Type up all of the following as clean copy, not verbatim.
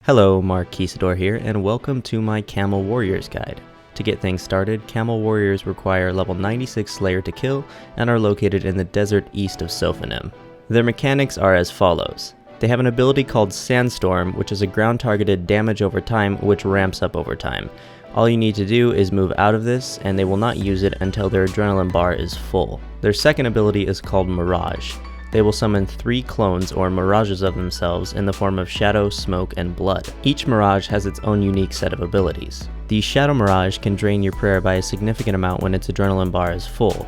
Hello, Marquisador here, and welcome to my Camel Warriors guide. To get things started, Camel Warriors require level 96 Slayer to kill and are located in the desert east of Sophonim. Their mechanics are as follows. They have an ability called Sandstorm, which is a ground targeted damage over time which ramps up over time. All you need to do is move out of this, and they will not use it until their adrenaline bar is full. Their second ability is called Mirage. They will summon 3 clones or mirages of themselves in the form of Shadow, Smoke, and Blood. Each mirage has its own unique set of abilities. The Shadow Mirage can drain your prayer by a significant amount when its adrenaline bar is full.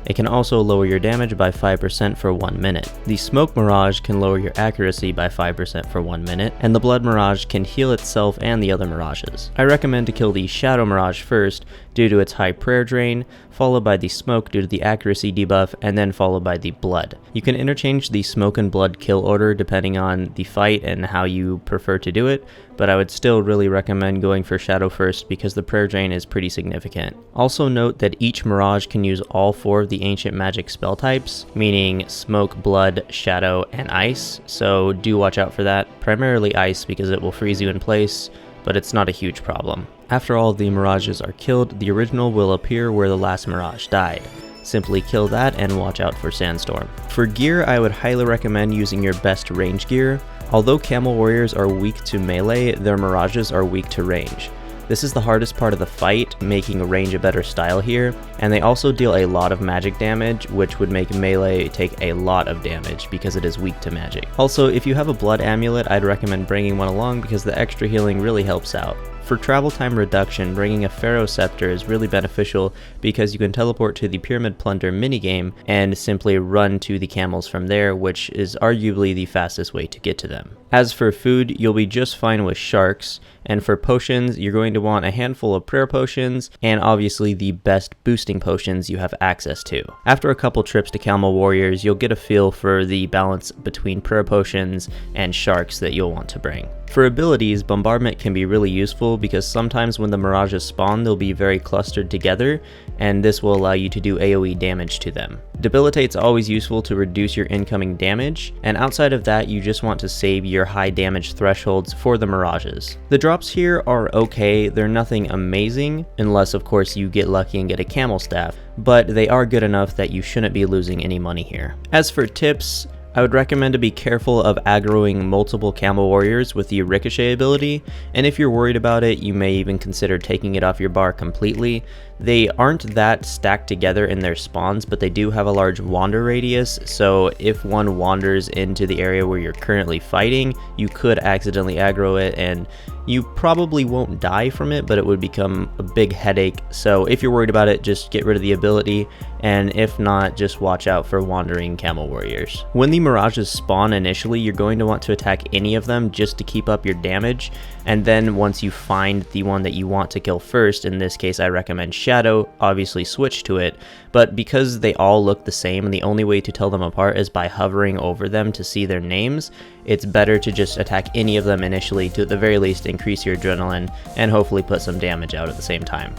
It can also lower your damage by 5% for 1 minute. The Smoke Mirage can lower your accuracy by 5% for 1 minute, and the Blood Mirage can heal itself and the other mirages. I recommend to kill the Shadow Mirage first due to its high prayer drain, followed by the Smoke due to the accuracy debuff, and then followed by the Blood. You can interchange the Smoke and Blood kill order depending on the fight and how you prefer to do it, but I would still really recommend going for Shadow first because the prayer drain is pretty significant. Also note that each Mirage can use all 4 of the ancient magic spell types, meaning Smoke, Blood, Shadow, and Ice, so do watch out for that. Primarily Ice because it will freeze you in place, but it's not a huge problem. After all of the Mirages are killed, the original will appear where the last Mirage died. Simply kill that and watch out for Sandstorm. For gear, I would highly recommend using your best range gear. Although Camel Warriors are weak to melee, their Mirages are weak to range. This is the hardest part of the fight, making range a better style here, and they also deal a lot of magic damage, which would make melee take a lot of damage because it is weak to magic. Also, if you have a blood amulet, I'd recommend bringing one along because the extra healing really helps out. For travel time reduction, bringing a Pharaoh Scepter is really beneficial because you can teleport to the Pyramid Plunder minigame and simply run to the camels from there, which is arguably the fastest way to get to them. As for food, you'll be just fine with sharks, and for potions, you're going to want a handful of prayer potions, and obviously the best boosting potions you have access to. After a couple trips to Camel Warriors, you'll get a feel for the balance between prayer potions and sharks that you'll want to bring. For abilities, Bombardment can be really useful because sometimes when the Mirages spawn, they'll be very clustered together, and this will allow you to do AoE damage to them. Debilitate's always useful to reduce your incoming damage, and outside of that, you just want to save your high damage thresholds for the Mirages. The drops here are okay, they're nothing amazing, unless of course you get lucky and get a camel staff, but they are good enough that you shouldn't be losing any money here. As for tips, I would recommend to be careful of aggroing multiple Camel Warriors with the Ricochet ability, and if you're worried about it, you may even consider taking it off your bar completely. They aren't that stacked together in their spawns, but they do have a large wander radius, so if one wanders into the area where you're currently fighting, you could accidentally aggro it, and you probably won't die from it, but it would become a big headache. So if you're worried about it, just get rid of the ability, and if not, just watch out for wandering Camel Warriors. When the Mirages spawn initially, you're going to want to attack any of them just to keep up your damage, and then once you find the one that you want to kill first, in this case I recommend Shadow, obviously switch to it, but because they all look the same and the only way to tell them apart is by hovering over them to see their names, it's better to just attack any of them initially to at the very least increase your adrenaline and hopefully put some damage out at the same time.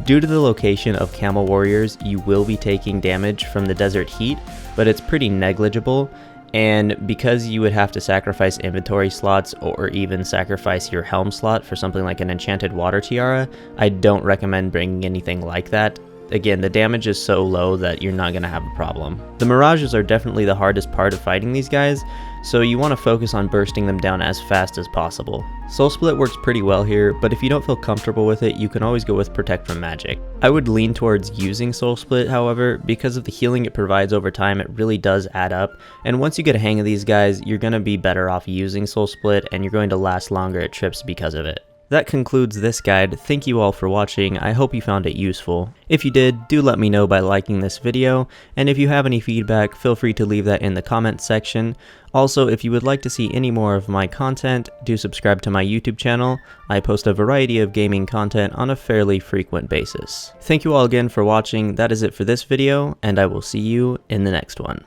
Due to the location of Camel Warriors, you will be taking damage from the desert heat, but it's pretty negligible, and because you would have to sacrifice inventory slots or even sacrifice your helm slot for something like an enchanted water tiara, I don't recommend bringing anything like that. Again, the damage is so low that you're not going to have a problem. The Mirages are definitely the hardest part of fighting these guys, so you want to focus on bursting them down as fast as possible. Soul Split works pretty well here, but if you don't feel comfortable with it, you can always go with Protect from Magic. I would lean towards using Soul Split, however, because of the healing it provides over time, it really does add up, and once you get a hang of these guys, you're going to be better off using Soul Split, and you're going to last longer at trips because of it. That concludes this guide. Thank you all for watching. I hope you found it useful. If you did, do let me know by liking this video, and if you have any feedback, feel free to leave that in the comments section. Also, if you would like to see any more of my content, do subscribe to my YouTube channel. I post a variety of gaming content on a fairly frequent basis. Thank you all again for watching. That is it for this video, and I will see you in the next one.